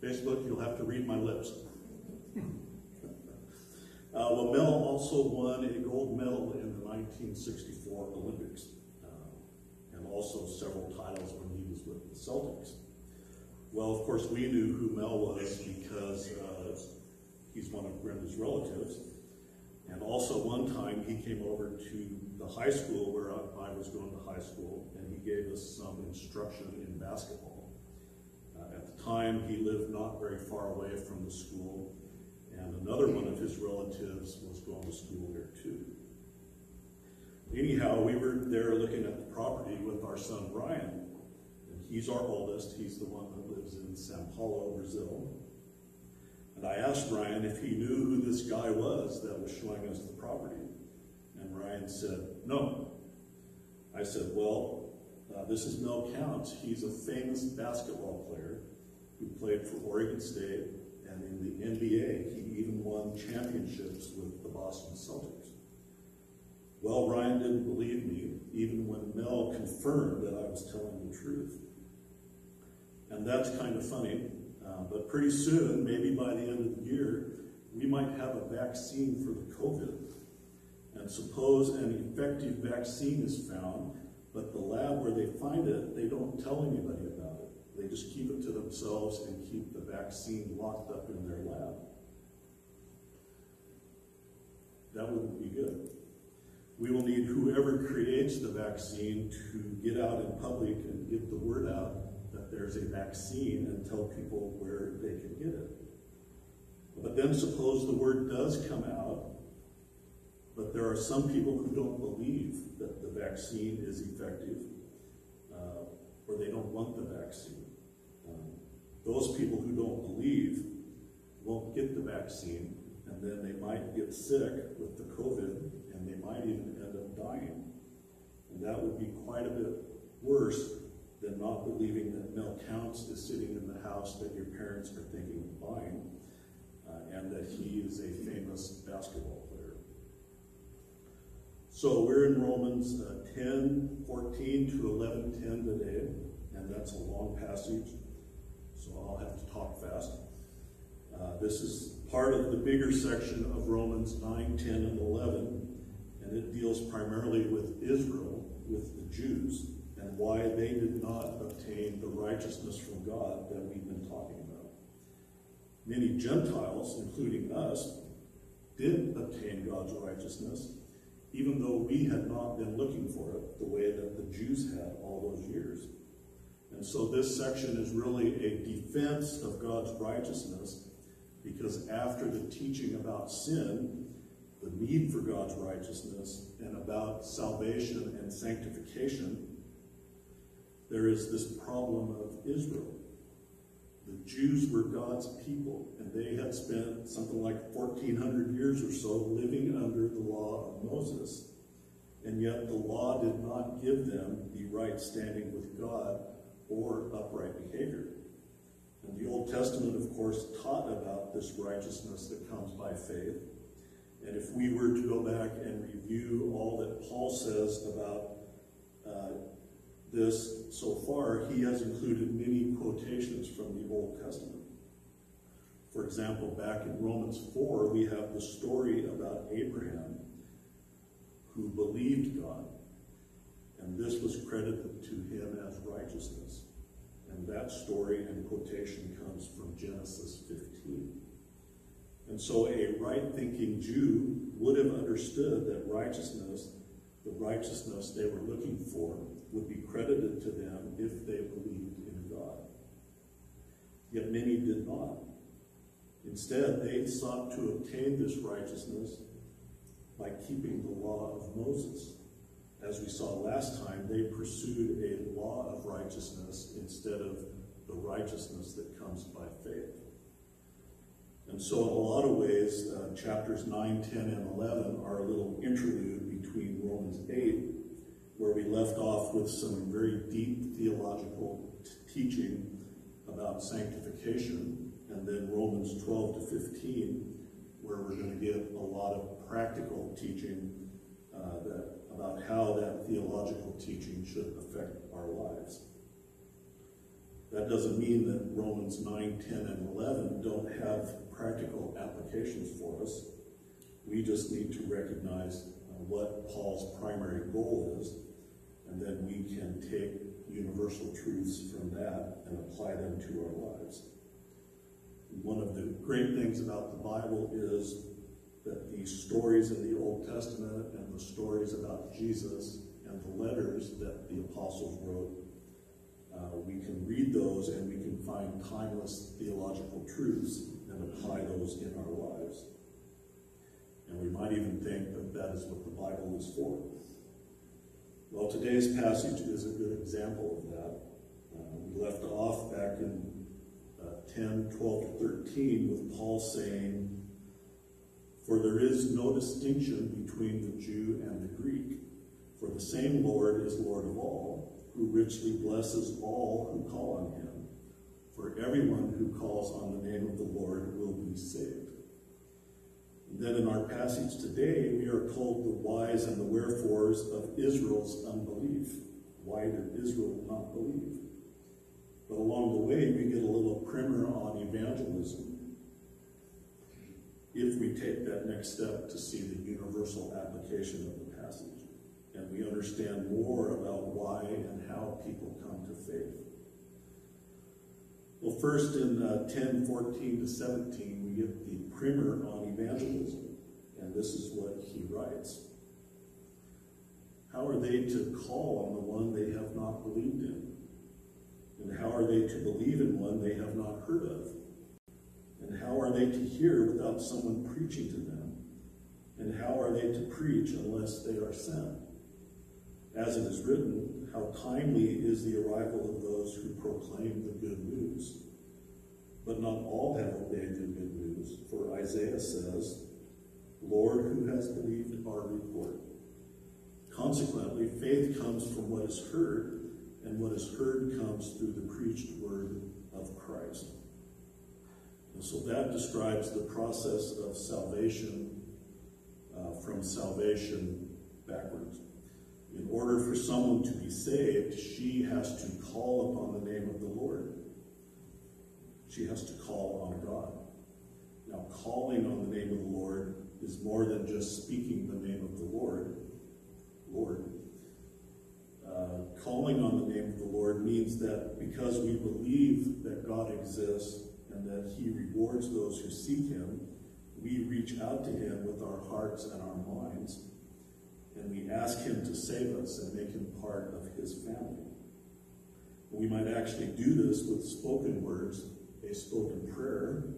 Facebook, you'll have to read my lips. Well, Mel also won a gold medal in the 1964 Olympics, and also several titles when he was with the Celtics. Well, of course, we knew who Mel was because he's one of Brenda's relatives. And also one time he came over to the high school where I was going to high school, and he gave us some instruction in basketball. At the time, he lived not very far away from the school, and another one of his relatives was going to school there too. Anyhow, we were there looking at the property with our son Brian, and he's our oldest. He's the one that lives in Sao Paulo, Brazil. And I asked Brian if he knew who this guy was that was showing us the property. And Ryan said, no. I said, well, this is Mel Counts. He's a famous basketball player who played for Oregon State, and in the NBA, he even won championships with the Boston Celtics. Well, Ryan didn't believe me, even when Mel confirmed that I was telling the truth. And that's kind of funny. But pretty soon, maybe by the end of the year, we might have a vaccine for the COVID. And suppose an effective vaccine is found, but the lab where they find it, they don't tell anybody about it. They just keep it to themselves and keep the vaccine locked up in their lab. That wouldn't be good. We will need whoever creates the vaccine to get out in public and get the word out that there's a vaccine and tell people where they can get it. But then suppose the word does come out, but there are some people who don't believe that the vaccine is effective, or they don't want the vaccine. Those people who don't believe won't get the vaccine, and then they might get sick with the COVID, and they might even end up dying. And that would be quite a bit worse than not believing that Mel Counts is sitting in the house that your parents are thinking of buying, and that he is a famous basketball player. So we're in Romans 10:14 to 11:10 today, and that's a long passage, so I'll have to talk fast. This is part of the bigger section of Romans 9, 10, and 11, and it deals primarily with Israel, with the Jews, and why they did not obtain the righteousness from God that we've been talking about. Many Gentiles, including us, did obtain God's righteousness, even though we had not been looking for it the way that the Jews had all those years. And so this section is really a defense of God's righteousness, because after the teaching about sin, the need for God's righteousness, and about salvation and sanctification, there is this problem of Israel. The Jews were God's people, and they had spent something like 1,400 years or so living under the law of Moses. And yet the law did not give them the right standing with God or upright behavior. And the Old Testament, of course, taught about this righteousness that comes by faith. And if we were to go back and review all that Paul says about this so far, he has included many quotations from the Old Testament. For example, back in Romans 4, we have the story about Abraham, who believed God, and this was credited to him as righteousness. And that story and quotation comes from Genesis 15. And so a right-thinking Jew would have understood that righteousness, the righteousness they were looking for, would be credited to them if they believed in God. Yet many did not. Instead, they sought to obtain this righteousness by keeping the law of Moses. As we saw last time, they pursued a law of righteousness instead of the righteousness that comes by faith. And so in a lot of ways, chapters 9, 10, and 11 are a little interlude between Romans 8, where we left off with some very deep theological teaching about sanctification, and then Romans 12 to 15, where we're going to get a lot of practical teaching about how that theological teaching should affect our lives. That doesn't mean that Romans 9, 10, and 11 don't have practical applications for us. We just need to recognize what Paul's primary goal is, and then we can take universal truths from that and apply them to our lives. One of the great things about the Bible is that the stories in the Old Testament and the stories about Jesus and the letters that the apostles wrote, we can read those and we can find timeless theological truths and apply those in our lives. And we might even think that that is what the Bible is for. Well, today's passage is a good example of that. We left off back in 10, 12 to 13 with Paul saying, "For there is no distinction between the Jew and the Greek, for the same Lord is Lord of all, who richly blesses all who call on him. For everyone who calls on the name of the Lord will be saved." And then in our passage today, we are told the whys and the wherefores of Israel's unbelief. Why did Israel not believe? But along the way, we get a little primer on evangelism if we take that next step to see the universal application of the passage, and we understand more about why and how people come to faith. Well, first in 10, 14 to 17, we get the primer on evangelism, and this is what he writes. "How are they to call on the one they have not believed in? And how are they to believe in one they have not heard of? And how are they to hear without someone preaching to them? And how are they to preach unless they are sent? As it is written, how timely is the arrival of those who proclaim the good news. But not all have obeyed the good news, for Isaiah says, 'Lord, who has believed our report?' Consequently, faith comes from what is heard, and what is heard comes through the preached word of Christ." And so that describes the process of salvation from salvation backwards. In order for someone to be saved, she has to call upon the name of the Lord. She has to call on God. Now, calling on the name of the Lord is more than just speaking the name of the Lord. Calling on the name of the Lord means that because we believe that God exists and that he rewards those who seek him, we reach out to him with our hearts and our minds, and we ask him to save us and make him part of his family. We might actually do this with spoken words, a spoken prayer,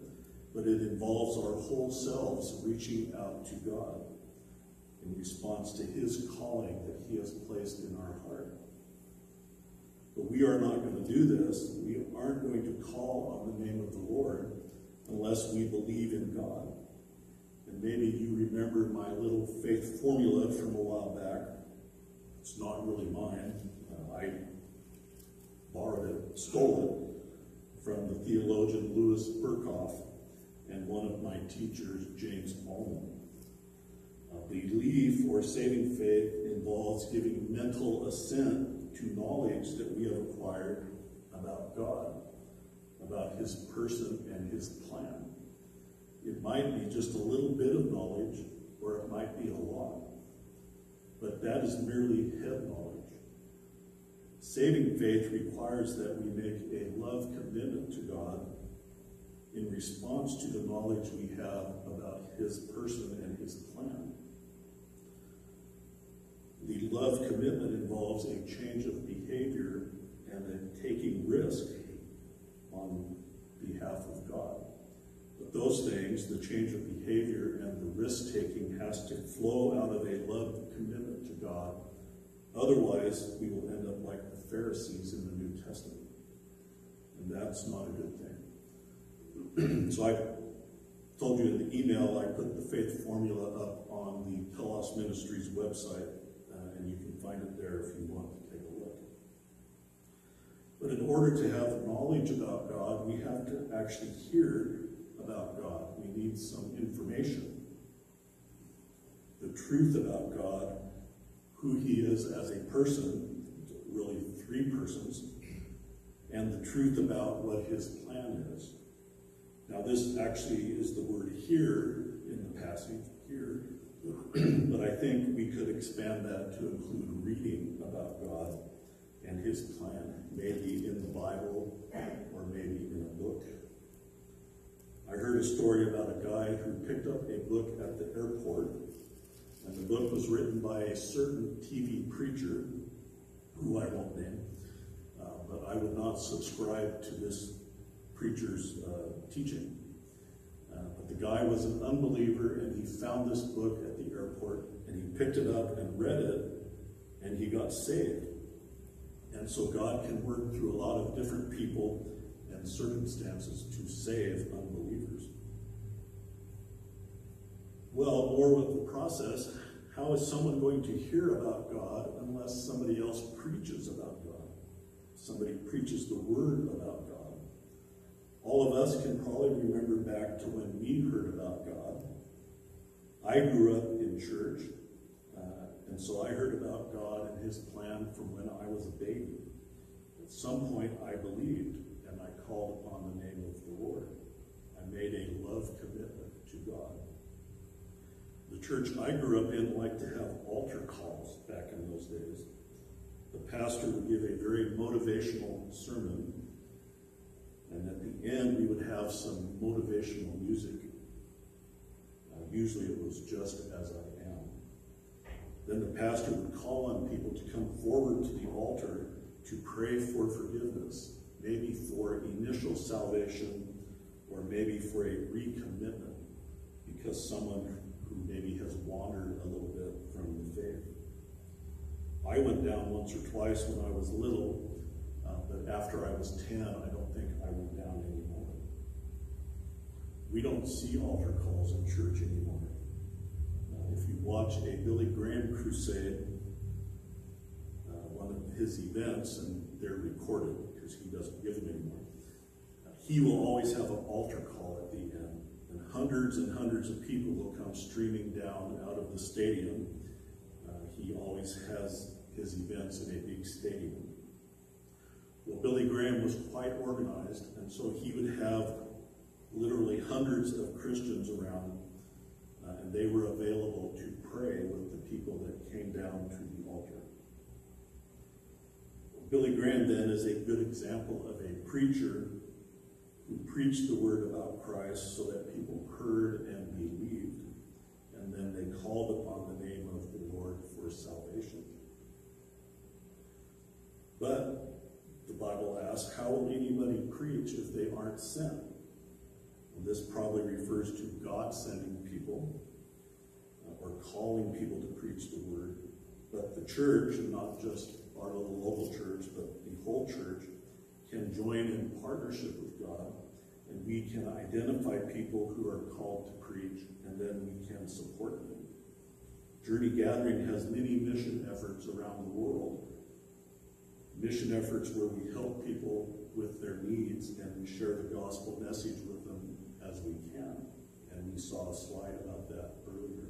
but it involves our whole selves reaching out to God in response to his calling that he has placed in our heart. But we are not going to do this. We aren't going to call on the name of the Lord unless we believe in God. And maybe you remember my little faith formula from a while back. It's not really mine. I borrowed it, stole it from the theologian Louis Berkhoff and one of my teachers, James Allman. Belief or saving faith involves giving mental assent to knowledge that we have acquired about God, about his person and his plan. It might be just a little bit of knowledge, or it might be a lot. But that is merely head knowledge. Saving faith requires that we make a love commitment to God in response to the knowledge we have about his person and his plan. The love commitment involves a change of behavior and a taking risk on behalf of God. But those things, the change of behavior and the risk-taking, has to flow out of a love commitment to God. Otherwise, we will end up like the Pharisees in the New Testament. And that's not a good thing. So I told you in the email, I put the faith formula up on the Telos Ministries website, and you can find it there if you want to take a look. But in order to have knowledge about God, we have to actually hear about God. We need some information. The truth about God, who he is as a person, really three persons, and the truth about what his plan is. Now this actually is the word "here" in the passage here, but I think we could expand that to include reading about God and his plan, maybe in the Bible or maybe in a book. I heard a story about a guy who picked up a book at the airport, and the book was written by a certain TV preacher, who I won't name, but I would not subscribe to this preacher's teaching. But the guy was an unbeliever, and he found this book at the airport, and he picked it up and read it, and he got saved. And so God can work through a lot of different people and circumstances to save unbelievers. Well, more with the process, how is someone going to hear about God unless somebody else preaches about God? Somebody preaches the word about God. All of us can probably remember back to when we heard about God. I grew up in church, and so I heard about God and his plan from when I was a baby. At some point I believed, and I called upon the name of the Lord. I made a love commitment to God. The church I grew up in liked to have altar calls back in those days. The pastor would give a very motivational sermon, and at the end we would have some motivational music. Usually it was "Just As I Am." Then the pastor would call on people to come forward to the altar to pray for forgiveness, maybe for initial salvation, or maybe for a recommitment, because someone who maybe has wandered a little bit from the faith. I went down once or twice when I was little, but after I was 10, I don't think I went down anymore. We don't see altar calls in church anymore. If you watch a Billy Graham crusade, one of his events, and they're recorded because he doesn't give them anymore, he will always have an altar call at the end, and hundreds of people will come streaming down out of the stadium. He always has his events in a big stadium. Well, Billy Graham was quite organized, and so he would have literally hundreds of Christians around, and they were available to pray with the people that came down to the altar. Billy Graham then is a good example of a preacher who preached the word about Christ so that people heard and believed, and then they called upon the name of the Lord for salvation. But the Bible asks, how will anybody preach if they aren't sent? And this probably refers to God sending people or calling people to preach the word. But the church, not just our little local church, but the whole church, can join in partnership with God, and we can identify people who are called to preach, and then we can support them. Journey Gathering has many mission efforts around the world. Mission efforts where we help people with their needs and we share the gospel message with them as we can. And we saw a slide about that earlier.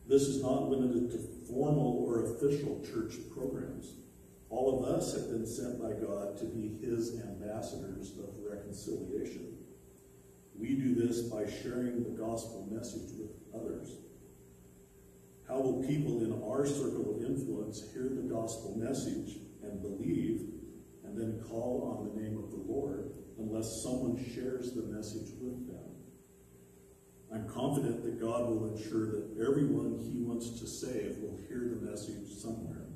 This is not limited to formal or official church programs. All of us have been sent by God to be his ambassadors of reconciliation. We do this by sharing the gospel message with others. How will people in our circle of influence hear the gospel message and believe and then call on the name of the Lord unless someone shares the message with them? I'm confident that God will ensure that everyone he wants to save will hear the message somewhere.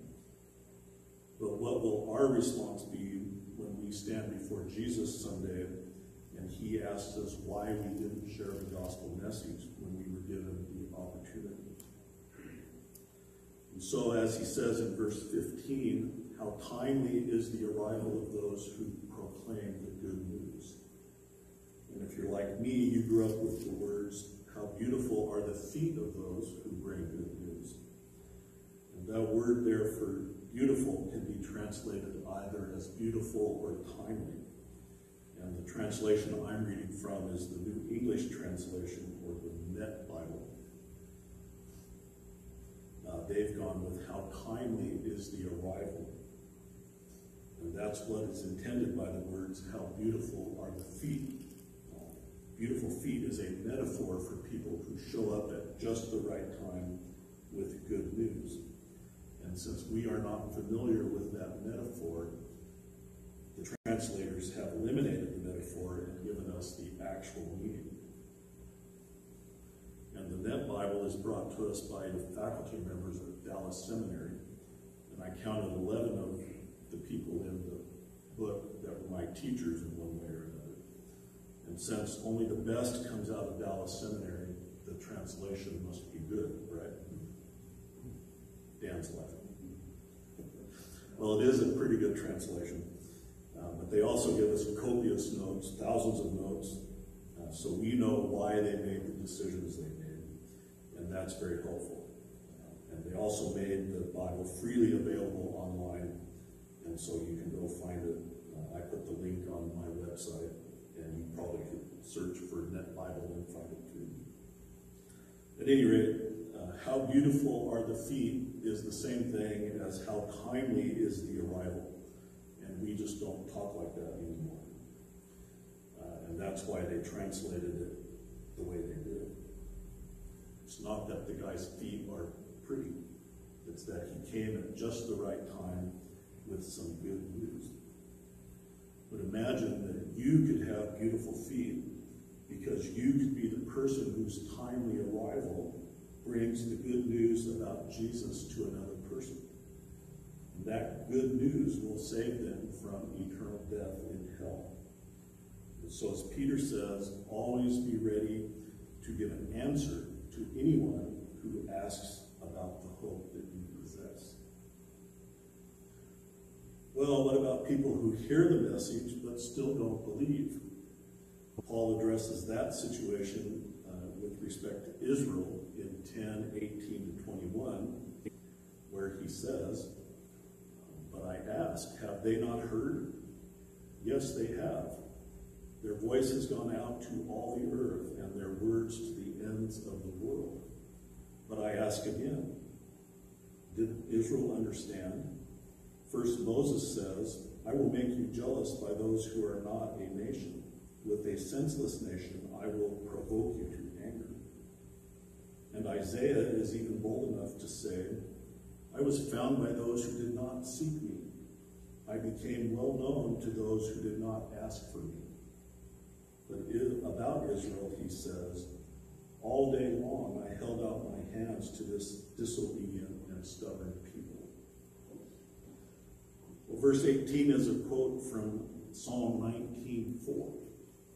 But what will our response be when we stand before Jesus someday and he asks us why we didn't share the gospel message when we were given the opportunity? And so, as he says in verse 15, how timely is the arrival of those who proclaim the good news. And if you're like me, you grew up with the words, how beautiful are the feet of those who bring good news. And that word there for beautiful can be translated either as beautiful or timely. And the translation I'm reading from is the New English Translation, or the Net Bible. They've gone with how timely is the arrival. And that's what is intended by the words, how beautiful are the feet. Beautiful feet is a metaphor for people who show up at just the right time with good news. And since we are not familiar with that metaphor, the translators have eliminated the metaphor and given us the actual meaning. And the Net Bible is brought to us by the faculty members of Dallas Seminary. And I counted 11 of the people in the book that were my teachers in one way or another. And since only the best comes out of Dallas Seminary, the translation must be good, right? Dan's laughing. Well, it is a pretty good translation. But they also give us copious notes, thousands of notes, so we know why they made the decisions they made. And that's very helpful. And they also made the Bible freely available online, and so you can go find it. I put the link on my website, and you probably could search for Net Bible and find it too. At any rate, how beautiful are the feet is the same thing as how timely is the arrival. And we just don't talk like that anymore. And that's why they translated it the way they did. It's not that the guy's feet are pretty. It's that he came at just the right time with some good news. But imagine that you could have beautiful feet because you could be the person whose timely arrival brings the good news about Jesus to another person. And that good news will save them from eternal death in hell. And so as Peter says, always be ready to give an answer to anyone who asks about the hope that you possess. Well, what about people who hear the message but still don't believe? Paul addresses that situation with respect to Israel in 10:18-21, where he says, "But I ask, have they not heard? Yes, they have. Their voice has gone out to all the earth, and their words to the ends of the world. But I ask again, did Israel understand? First, Moses says, I will make you jealous by those who are not a nation. With a senseless nation, I will provoke you to anger." And Isaiah is even bold enough to say, "I was found by those who did not seek me. I became well known to those who did not ask for me." But about Israel, he says, "All day long I held out my hands to this disobedient and stubborn people." Well, verse 18 is a quote from Psalm 19:4.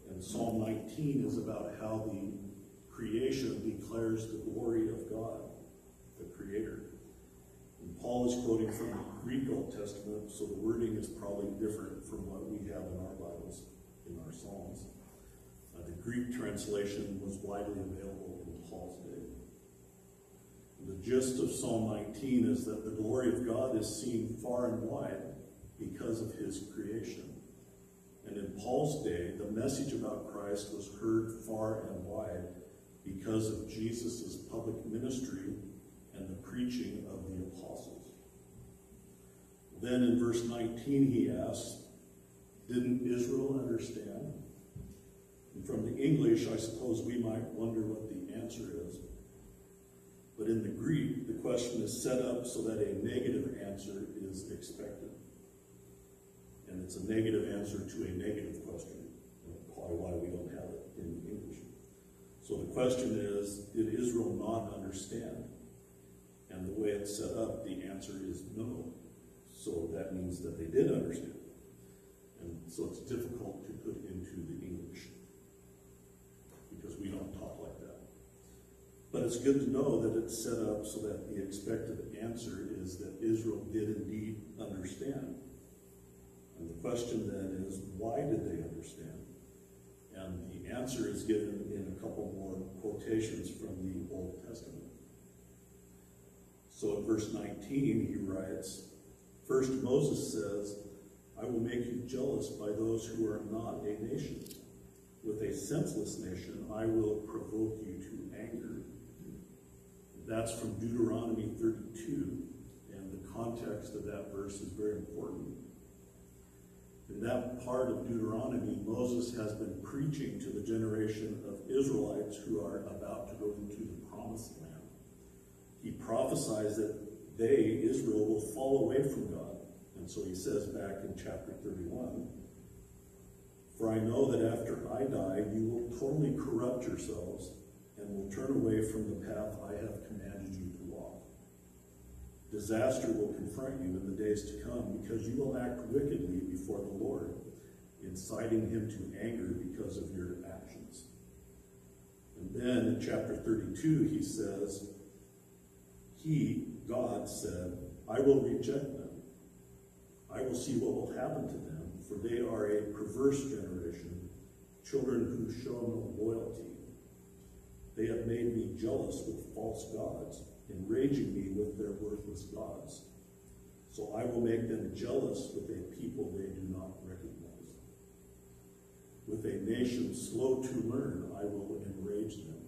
And Psalm 19 is about how the creation declares the glory of God, the Creator. And Paul is quoting from the Greek Old Testament, so the wording is probably different from what we have in our Bibles, in our Psalms. The Greek translation was widely available in Paul's day. The gist of Psalm 19 is that the glory of God is seen far and wide because of his creation. And in Paul's day, the message about Christ was heard far and wide because of Jesus' public ministry and the preaching of the apostles. Then in verse 19 he asks, didn't Israel understand? And from the English, I suppose we might wonder what the answer is. But in the Greek, the question is set up so that a negative answer is expected. And it's a negative answer to a negative question. Probably why we don't have it in English. So the question is, did Israel not understand? And the way it's set up, the answer is no. So that means that they did understand. And so it's difficult to put into the English because we don't talk like that. But it's good to know that it's set up so that the expected answer is that Israel did indeed understand. And the question then is, why did they understand? And the answer is given in a couple more quotations from the Old Testament. So in verse 19 he writes, first Moses says, I will make you jealous by those who are not a nation. With a senseless nation I will provoke you to anger. That's from Deuteronomy 32, and the context of that verse is very important. In that part of Deuteronomy, Moses has been preaching to the generation of Israelites who are about to go into the promised land. He prophesies that they, Israel, will fall away from God. And so he says back in chapter 31, "For I know that after I die, you will totally corrupt yourselves and will turn away from the path I have commanded you to walk. Disaster will confront you in the days to come because you will act wickedly before the Lord, inciting him to anger because of your actions." And then in chapter 32, he says, God said, "I will reject them. I will see what will happen to them, for they are a perverse generation, children who show no loyalty. They have made me jealous with false gods, enraging me with their worthless gods. So I will make them jealous with a people they do not recognize. With a nation slow to learn, I will enrage them."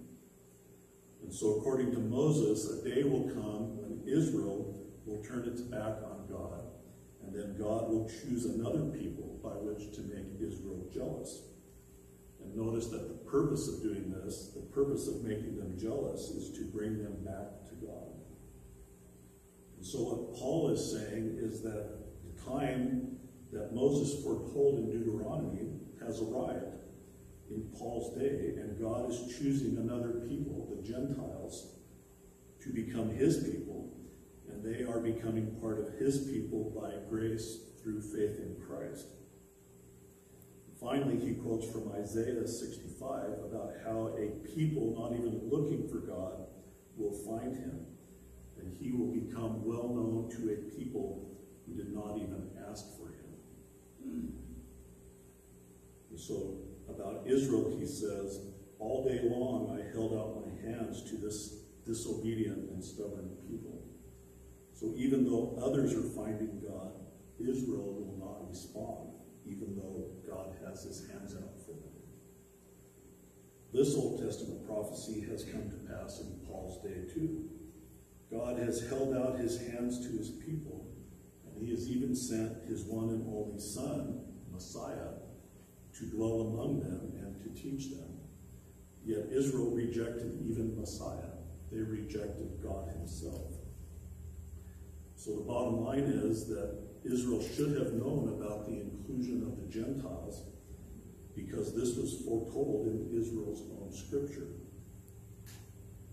And so according to Moses, a day will come when Israel will turn its back on God, and then God will choose another people by which to make Israel jealous. And notice that the purpose of doing this, the purpose of making them jealous, is to bring them back to God. And so what Paul is saying is that the time that Moses foretold in Deuteronomy has arrived in Paul's day, and God is choosing another people, the Gentiles, to become his people, and they are becoming part of his people by grace through faith in Christ. Finally, he quotes from Isaiah 65 about how a people not even looking for God will find him, and he will become well known to a people who did not even ask for him. And so about Israel, he says, "All day long I held out my hands to this disobedient and stubborn people." So even though others are finding God, Israel will not respond, even though God has his hands out for them. This Old Testament prophecy has come to pass in Paul's day too. God has held out his hands to his people, and he has even sent his one and only Son, Messiah, to dwell among them and to teach them. Yet Israel rejected even Messiah. They rejected God himself. So the bottom line is that Israel should have known about the inclusion of the Gentiles because this was foretold in Israel's own scripture.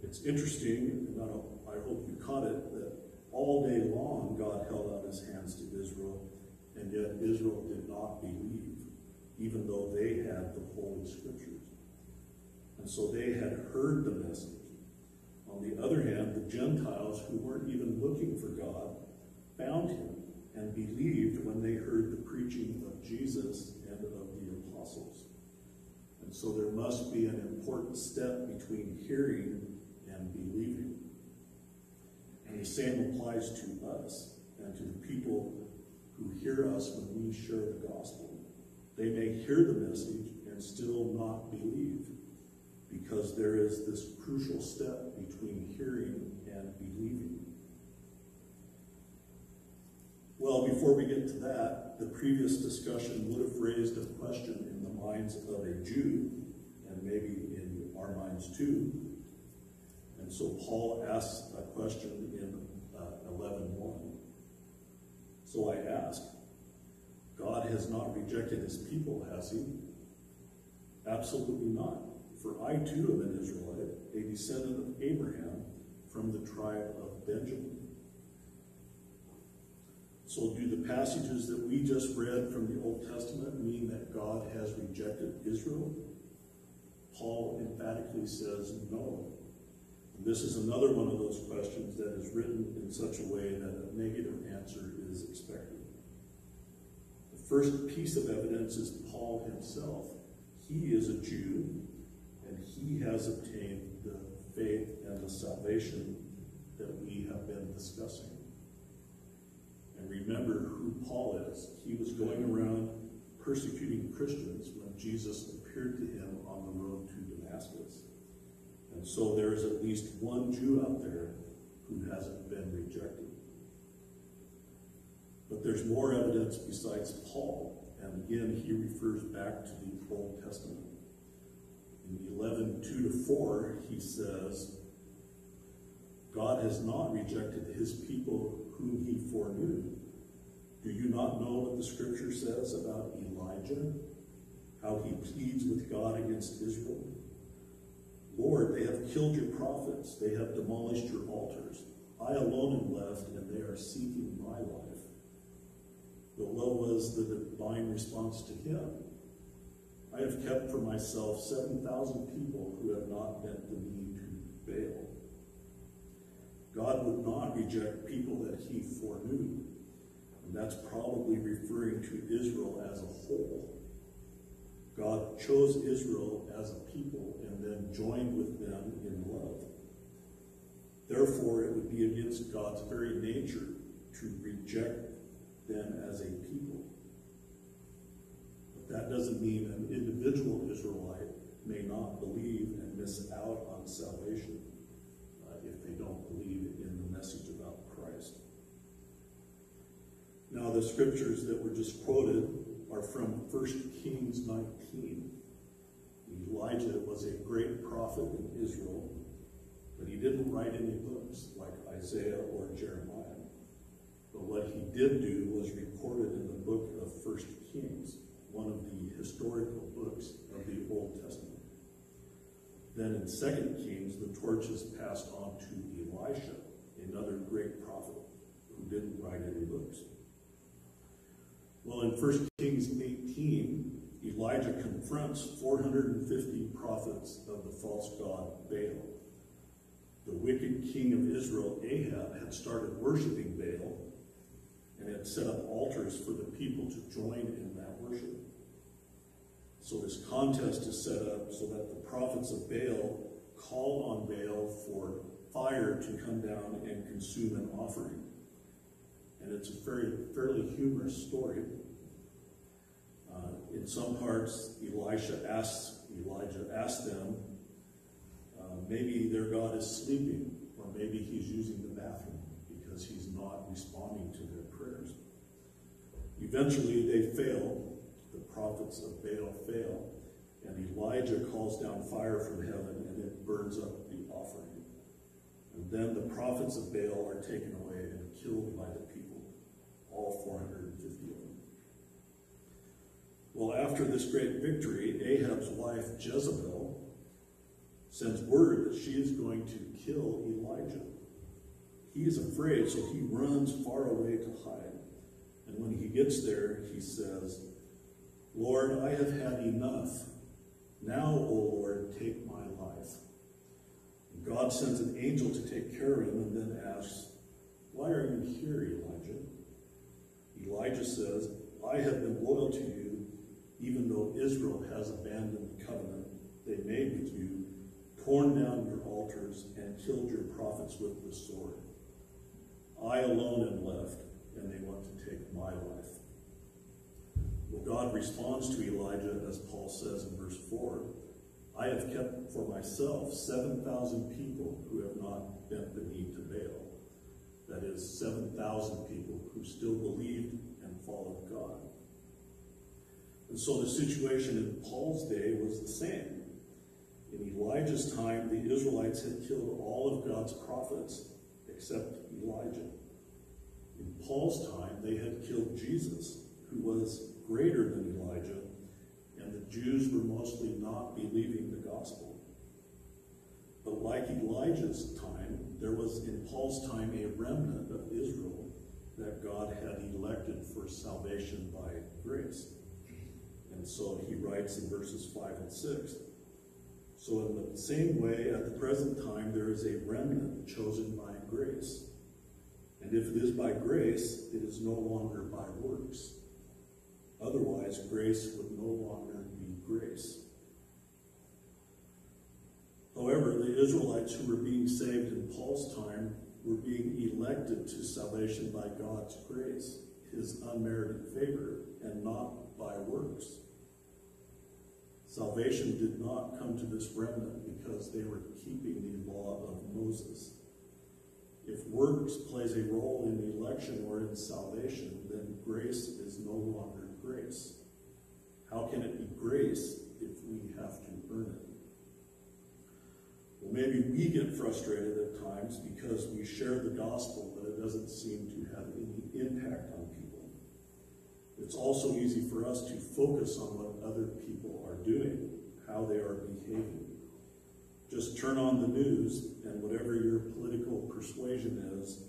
It's interesting, and I hope you caught it, that all day long God held out his hands to Israel, and yet Israel did not believe, even though they had the Holy Scriptures. And so they had heard the message. On the other hand, the Gentiles, who weren't even looking for God, found him and believed when they heard the preaching of Jesus and of the apostles. And so there must be an important step between hearing and believing. And the same applies to us and to the people who hear us when we share the gospel. They may hear the message and still not believe, because there is this crucial step between hearing and believing. Well, before we get to that, the previous discussion would have raised a question in the minds of a Jew, and maybe in our minds too. And so Paul asks a question in 11:1. So I ask, God has not rejected his people, has he? Absolutely not. For I too am an Israelite, a descendant of Abraham from the tribe of Benjamin. So do the passages that we just read from the Old Testament mean that God has rejected Israel? Paul emphatically says no. And this is another one of those questions that is written in such a way that a negative answer is expected. The first piece of evidence is Paul himself. He is a Jew, and he has obtained the faith and the salvation that we have been discussing. And remember who Paul is. He was going around persecuting Christians when Jesus appeared to him on the road to Damascus. And so there is at least one Jew out there who hasn't been rejected. But there's more evidence besides Paul, And again, he refers back to the Old Testament. In 11:2-4, he says, God has not rejected his people whom he foreknew. Do you not know what the scripture says about Elijah? How he pleads with God against Israel? Lord, they have killed your prophets. They have demolished your altars. I alone am left, and they are seeking my life. But what was the divine response to him? I have kept for myself 7,000 people who have not bent the knee to Baal. God would not reject people that he foreknew. And that's probably referring to Israel as a whole. God chose Israel as a people and then joined with them in love. Therefore, it would be against God's very nature to reject them as a people. But that doesn't mean an individual Israelite may not believe and miss out on salvation if they don't believe in the message about Christ. Now, the scriptures that were just quoted are from 1 Kings 19. Elijah was a great prophet in Israel, but he didn't write any books like Isaiah or Jeremiah. But what he did do was recorded in the book of 1 Kings, one of the historical books of the Old Testament. Then in 2 Kings, the torch is passed on to Elisha, another great prophet who didn't write any books. Well, in 1 Kings 18, Elijah confronts 450 prophets of the false god Baal. The wicked king of Israel, Ahab, had started worshiping Baal and had set up altars for the people to join in that worship. So this contest is set up so that the prophets of Baal call on Baal for fire to come down and consume an offering. And it's a fairly humorous story. In some parts, Elijah asks them, maybe their God is sleeping, or maybe he's using the bathroom because he's not responding to their prayers. Eventually they fail, the prophets of Baal fail, and Elijah calls down fire from heaven and it burns up the offering. And then the prophets of Baal are taken away and killed by the people, all 450 of them. Well, after this great victory, Ahab's wife Jezebel sends word that she is going to kill Elijah. He is afraid, so he runs far away to hide. And when he gets there, he says, Lord, I have had enough. Now, O Lord, take my life. And God sends an angel to take care of him and then asks, why are you here, Elijah? Elijah says, I have been loyal to you, even though Israel has abandoned the covenant they made with you, torn down your altars, and killed your prophets with the sword. I alone am left, and they want to take my life. Well, God responds to Elijah, as Paul says in verse 4, I have kept for myself 7,000 people who have not bent the knee to Baal. That is, 7,000 people who still believed and followed God. And so the situation in Paul's day was the same. In Elijah's time, the Israelites had killed all of God's prophets except Elijah. In Paul's time, they had killed Jesus, who was greater than Elijah, and the Jews were mostly not believing the gospel. But like Elijah's time, there was in Paul's time a remnant of Israel that God had elected for salvation by grace. And so he writes in verses 5 and 6, so in the same way, at the present time, there is a remnant chosen by grace. And if it is by grace, it is no longer by works. Otherwise, grace would no longer be grace. However, the Israelites who were being saved in Paul's time were being elected to salvation by God's grace, his unmerited favor, and not by works. Salvation did not come to this remnant because they were keeping the law of Moses. If works plays a role in election or in salvation, then grace is no longer grace. how can it be grace if we have to earn it? Well, maybe we get frustrated at times because we share the gospel, but it doesn't seem to have any impact on people. It's also easy for us to focus on what other people are doing, how they are behaving. Just turn on the news, and whatever your political persuasion is,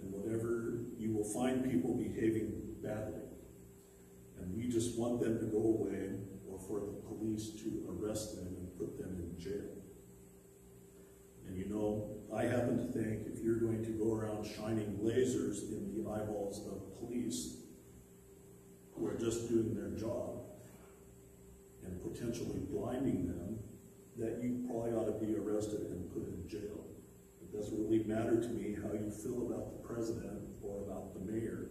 and whatever, you will find people behaving badly. And we just want them to go away, or for the police to arrest them and put them in jail. And you know, I happen to think if you're going to go around shining lasers in the eyeballs of police who are just doing their job and potentially blinding them, that you probably ought to be arrested and put in jail. It doesn't really matter to me how you feel about the president or about the mayor.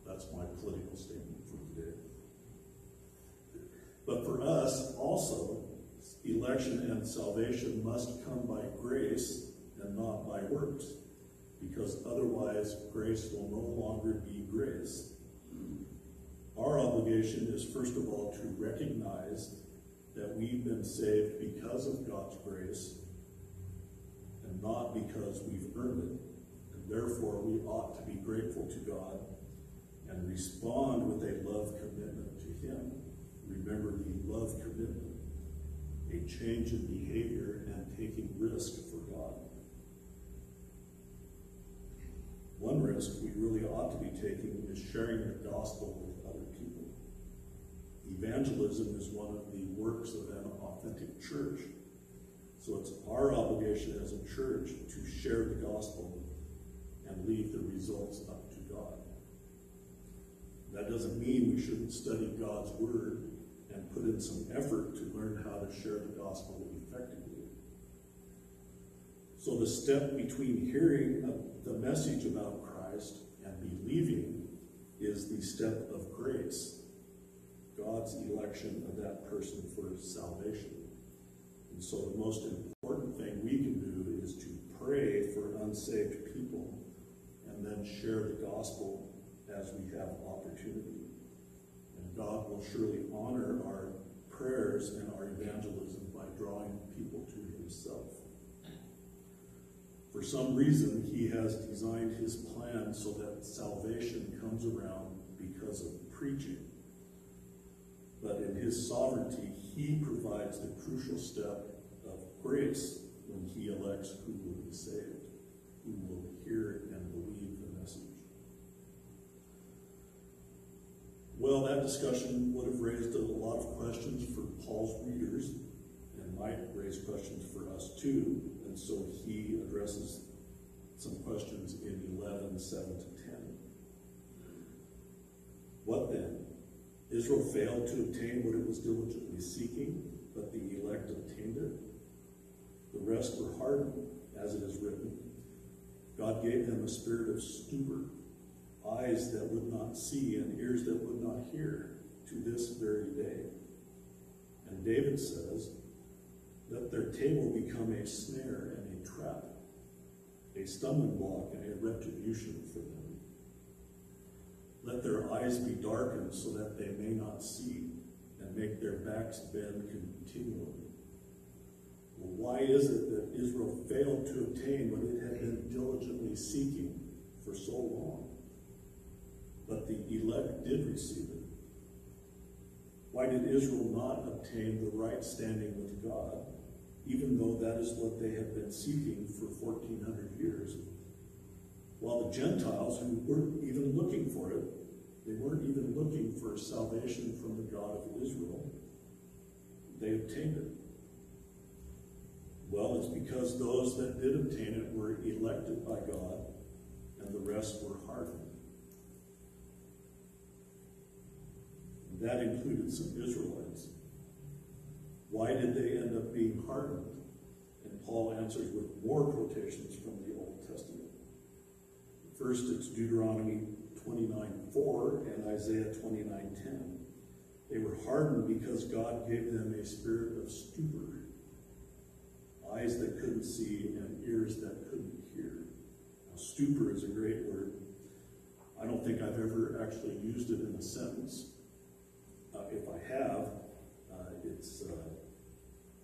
That's my political statement for today. But for us also, election and salvation must come by grace and not by works, because otherwise grace will no longer be grace. Our obligation is first of all to recognize that we've been saved because of God's grace and not because we've earned it. And therefore we ought to be grateful to God and respond with a love commitment to Him. Remember the love commitment, a change in behavior and taking risk for God. One risk we really ought to be taking is sharing the gospel with other people. Evangelism is one of the works of an authentic church. So it's our obligation as a church to share the gospel and leave the results up to God. That doesn't mean we shouldn't study God's word and put in some effort to learn how to share the gospel effectively. So the step between hearing the message about Christ and believing is the step of grace, God's election of that person for salvation. And so the most important thing we can do is to pray for unsaved people and then share the gospel as we have opportunity. And God will surely honor our prayers and our evangelism by drawing people to Himself. For some reason, He has designed His plan so that salvation comes around because of preaching. But in His sovereignty, He provides the crucial step of grace when He elects who will be saved, who will hear and believe the message. Well, that discussion would have raised a lot of questions for Paul's readers and might raise questions for us too. And so he addresses some questions in 11:7-10. What then? Israel failed to obtain what it was diligently seeking, but the elect obtained it. The rest were hardened, as it is written. God gave them a spirit of stupor, eyes that would not see and ears that would not hear, to this very day. And David says, let their table become a snare and a trap, a stumbling block and a retribution for them. Let their eyes be darkened so that they may not see, and make their backs bend continually. Well, why is it that Israel failed to obtain what it had been diligently seeking for so long? But the elect did receive it. Why did Israel not obtain the right standing with God, even though that is what they had been seeking for 1,400 years? While the Gentiles, who weren't even looking for it, they weren't even looking for salvation from the God of Israel, they obtained it. Well, it's because those that did obtain it were elected by God, and the rest were hardened. And that included some Israelites. Why did they end up being hardened? And Paul answers with more quotations from the Old Testament. First, it's Deuteronomy 29:4 and Isaiah 29:10. They were hardened because God gave them a spirit of stupor, eyes that couldn't see and ears that couldn't hear. Now, stupor is a great word. I don't think I've ever actually used it in a sentence. If I have,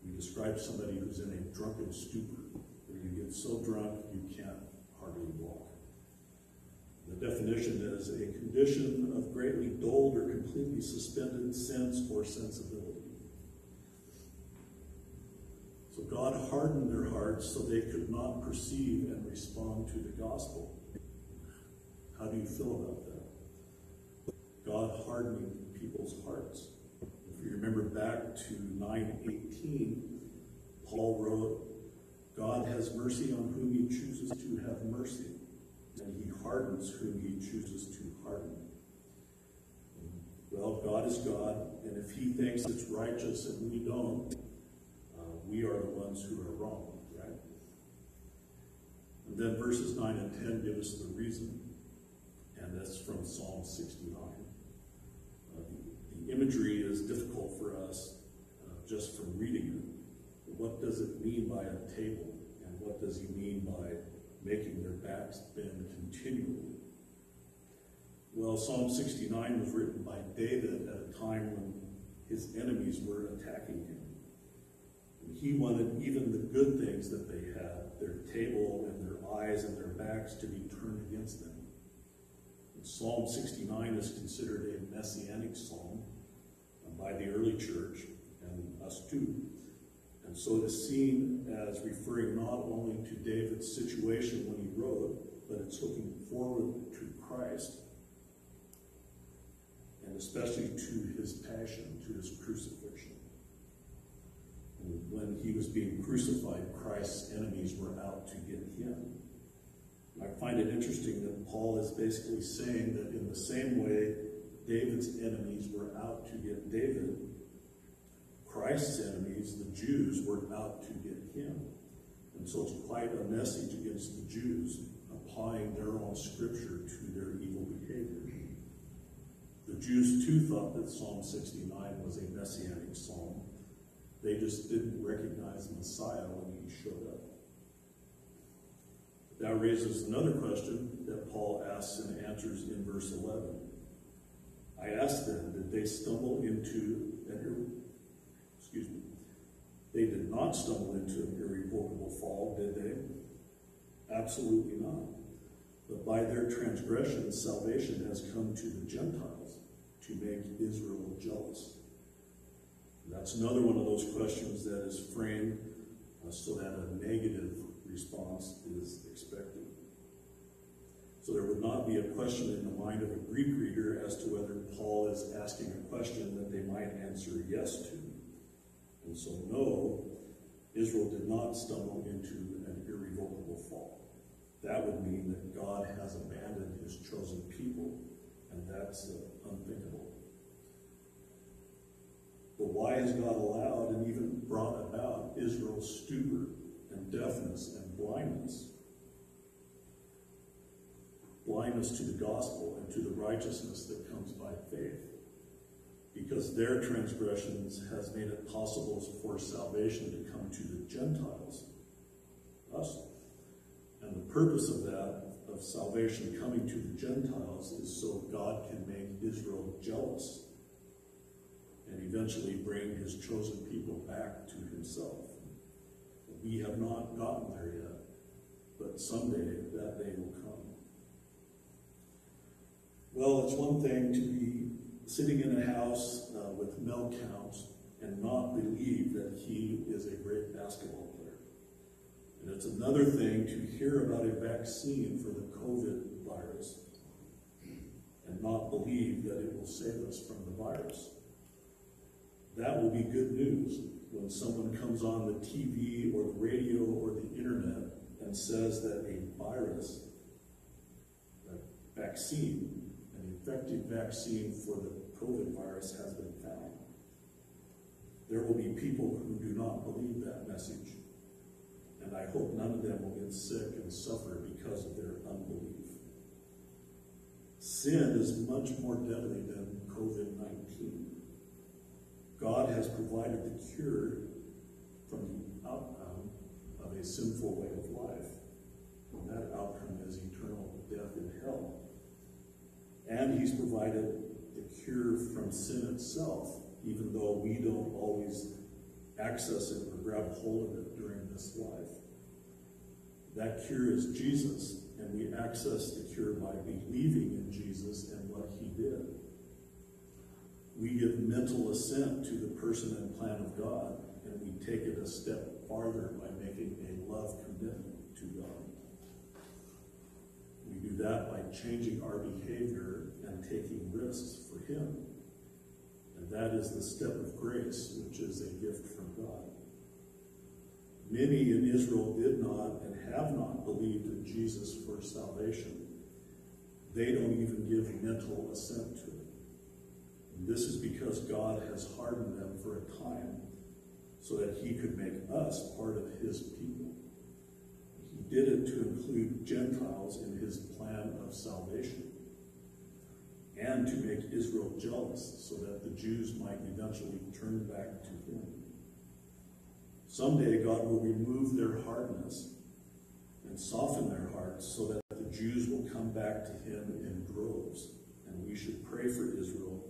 we describe somebody who's in a drunken stupor, where you get so drunk you can't hardly walk. The definition is a condition of greatly dulled or completely suspended sense or sensibility. So God hardened their hearts so they could not perceive and respond to the gospel. How do you feel about that? God hardening people's hearts. If you remember back to 9:18, Paul wrote, God has mercy on whom he chooses to have mercy, and he hardens whom he chooses to harden. Well, God is God, and if he thinks it's righteous and we don't, we are the ones who are wrong, right? And then verses 9 and 10 give us the reason, and that's from Psalm 69. The imagery is difficult for us just from reading it. What does it mean by a table, and what does he mean by making their backs bend continually? Well, Psalm 69 was written by David at a time when his enemies were attacking him. He wanted even the good things that they had, their table and their eyes and their backs, to be turned against them. And Psalm 69 is considered a messianic psalm by the early church and us too. And so it is seen as referring not only to David's situation when he wrote, but it's looking forward to Christ, and especially to his passion, to his crucifixion. When he was being crucified, Christ's enemies were out to get him. I find it interesting that Paul is basically saying that in the same way David's enemies were out to get David, Christ's enemies, the Jews, were out to get him. And so it's quite a message against the Jews, applying their own scripture to their evil behavior. The Jews too thought that Psalm 69 was a messianic psalm. They just didn't recognize Messiah when he showed up. That raises another question that Paul asks and answers in verse 11. I asked them, did they stumble into they did not stumble into an irrevocable fall, did they? Absolutely not. But by their transgression, salvation has come to the Gentiles to make Israel jealous. That's another one of those questions that is framed so that a negative response is expected. So there would not be a question in the mind of a Greek reader as to whether Paul is asking a question that they might answer yes to. And so no, Israel did not stumble into an irrevocable fall. That would mean that God has abandoned his chosen people, and that's unthinkable. But why has God allowed and even brought about Israel's stupor and deafness and blindness? Blindness to the gospel and to the righteousness that comes by faith. Because their transgressions has made it possible for salvation to come to the Gentiles, us. And the purpose of that, of salvation coming to the Gentiles, is so God can make Israel jealous and eventually bring his chosen people back to himself. We have not gotten there yet, but someday that day will come. Well, it's one thing to be sitting in a house with Mel Counts and not believe that he is a great basketball player. And it's another thing to hear about a vaccine for the COVID virus and not believe that it will save us from the virus. That will be good news when someone comes on the TV or the radio or the internet and says that a virus, a vaccine, an effective vaccine for the COVID virus has been found. There will be people who do not believe that message, and I hope none of them will get sick and suffer because of their unbelief. Sin is much more deadly than COVID-19. God has provided the cure from the outcome of a sinful way of life. And that outcome is eternal death in hell. And he's provided the cure from sin itself, even though we don't always access it or grab hold of it during this life. That cure is Jesus, and we access the cure by believing in Jesus and what he did. We give mental assent to the person and plan of God, and we take it a step farther by making a love commitment to God. We do that by changing our behavior and taking risks for him. And that is the step of grace, which is a gift from God. Many in Israel did not and have not believed in Jesus for salvation. They don't even give mental assent to it. And this is because God has hardened them for a time so that he could make us part of his people. He did it to include Gentiles in his plan of salvation and to make Israel jealous so that the Jews might eventually turn back to him. Someday God will remove their hardness and soften their hearts so that the Jews will come back to him in droves. And we should pray for Israel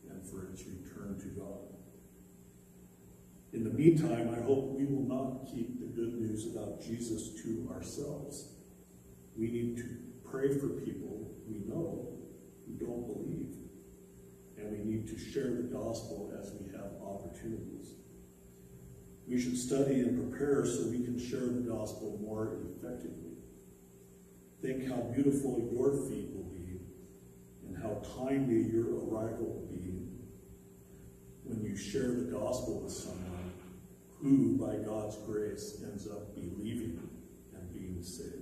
and for its return to God. In the meantime, I hope we will not keep the good news about Jesus to ourselves. We need to pray for people we know who don't believe. And we need to share the gospel as we have opportunities. We should study and prepare so we can share the gospel more effectively. Think how beautiful your feet will be and how timely your arrival will be when you share the gospel with someone who, by God's grace, ends up believing and being saved.